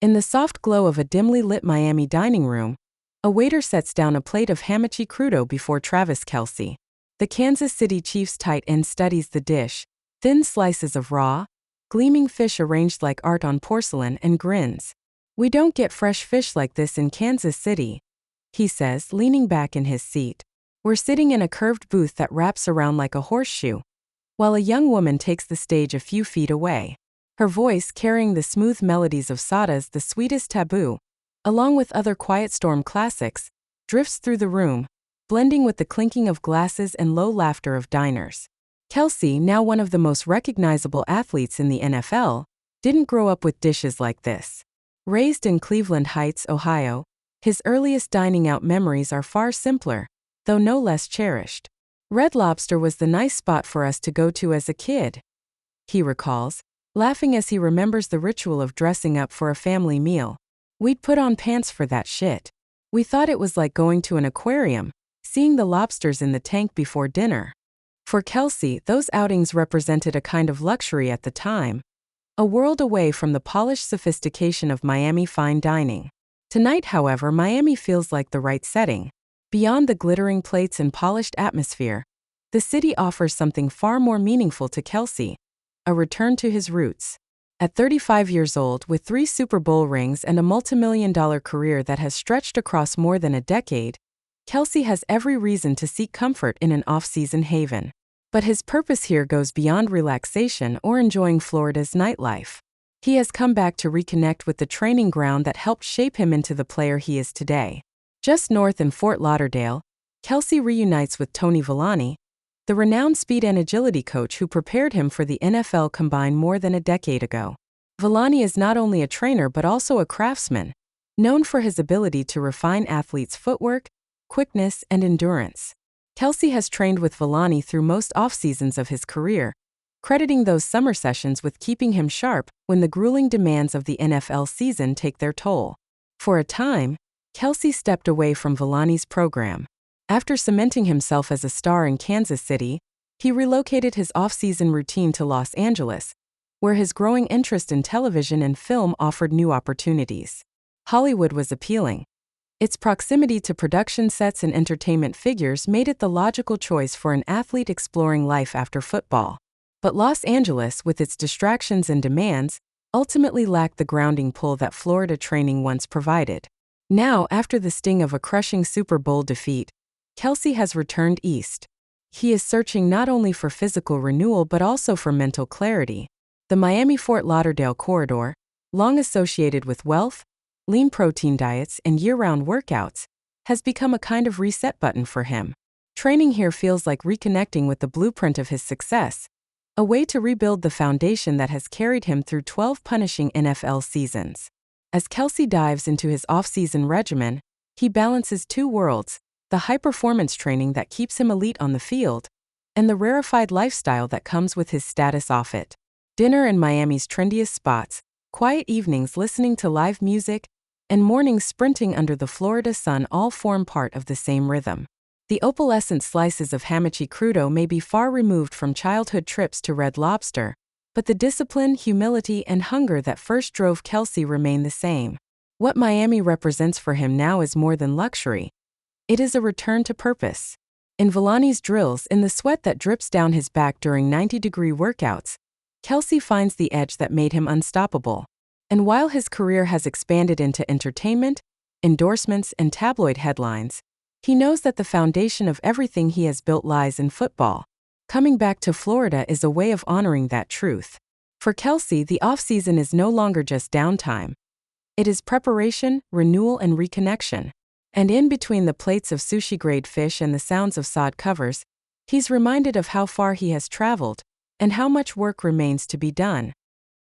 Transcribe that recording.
In the soft glow of a dimly lit Miami dining room, a waiter sets down a plate of hamachi crudo before Travis Kelce. The Kansas City Chiefs tight end studies the dish, thin slices of raw, gleaming fish arranged like art on porcelain, and grins. "We don't get fresh fish like this in Kansas City," he says, leaning back in his seat. "We're sitting in a curved booth that wraps around like a horseshoe," while a young woman takes the stage a few feet away. Her voice, carrying the smooth melodies of Sada's The Sweetest Taboo, along with other Quiet Storm classics, drifts through the room, blending with the clinking of glasses and low laughter of diners. Kelce, now one of the most recognizable athletes in the NFL, didn't grow up with dishes like this. Raised in Cleveland Heights, Ohio, his earliest dining out memories are far simpler, though no less cherished. "Red Lobster was the nice spot for us to go to as a kid," he recalls, laughing as he remembers the ritual of dressing up for a family meal. "We'd put on pants for that shit. We thought it was like going to an aquarium, seeing the lobsters in the tank before dinner." For Kelce, those outings represented a kind of luxury at the time, a world away from the polished sophistication of Miami fine dining. Tonight, however, Miami feels like the right setting. Beyond the glittering plates and polished atmosphere, the city offers something far more meaningful to Kelce: a return to his roots. At 35 years old, with 3 Super Bowl rings and a multimillion-dollar career that has stretched across more than a decade, Kelce has every reason to seek comfort in an off-season haven. But his purpose here goes beyond relaxation or enjoying Florida's nightlife. He has come back to reconnect with the training ground that helped shape him into the player he is today. Just north in Fort Lauderdale, Kelce reunites with Tony Villani, the renowned speed and agility coach who prepared him for the NFL Combine more than a decade ago. Villani is not only a trainer but also a craftsman, known for his ability to refine athletes' footwork, quickness, and endurance. Kelce has trained with Villani through most off-seasons of his career, crediting those summer sessions with keeping him sharp when the grueling demands of the NFL season take their toll. For a time, Kelce stepped away from Villani's program. After cementing himself as a star in Kansas City, he relocated his off-season routine to Los Angeles, where his growing interest in television and film offered new opportunities. Hollywood was appealing. Its proximity to production sets and entertainment figures made it the logical choice for an athlete exploring life after football. But Los Angeles, with its distractions and demands, ultimately lacked the grounding pull that Florida training once provided. Now, after the sting of a crushing Super Bowl defeat, Kelce has returned east. He is searching not only for physical renewal but also for mental clarity. The Miami-Fort Lauderdale corridor, long associated with wealth, lean protein diets, and year-round workouts, has become a kind of reset button for him. Training here feels like reconnecting with the blueprint of his success, a way to rebuild the foundation that has carried him through 12 punishing NFL seasons. As Kelce dives into his off-season regimen, he balances two worlds: the high-performance training that keeps him elite on the field, and the rarefied lifestyle that comes with his status off it. Dinner in Miami's trendiest spots, quiet evenings listening to live music, and mornings sprinting under the Florida sun all form part of the same rhythm. The opalescent slices of hamachi crudo may be far removed from childhood trips to Red Lobster, but the discipline, humility, and hunger that first drove Kelce remain the same. What Miami represents for him now is more than luxury. It is a return to purpose. In Villani's drills, in the sweat that drips down his back during 90-degree workouts, Kelce finds the edge that made him unstoppable. And while his career has expanded into entertainment, endorsements, and tabloid headlines, he knows that the foundation of everything he has built lies in football. Coming back to Florida is a way of honoring that truth. For Kelce, the offseason is no longer just downtime. It is preparation, renewal, and reconnection. And in between the plates of sushi-grade fish and the sounds of sod covers, he's reminded of how far he has traveled and how much work remains to be done.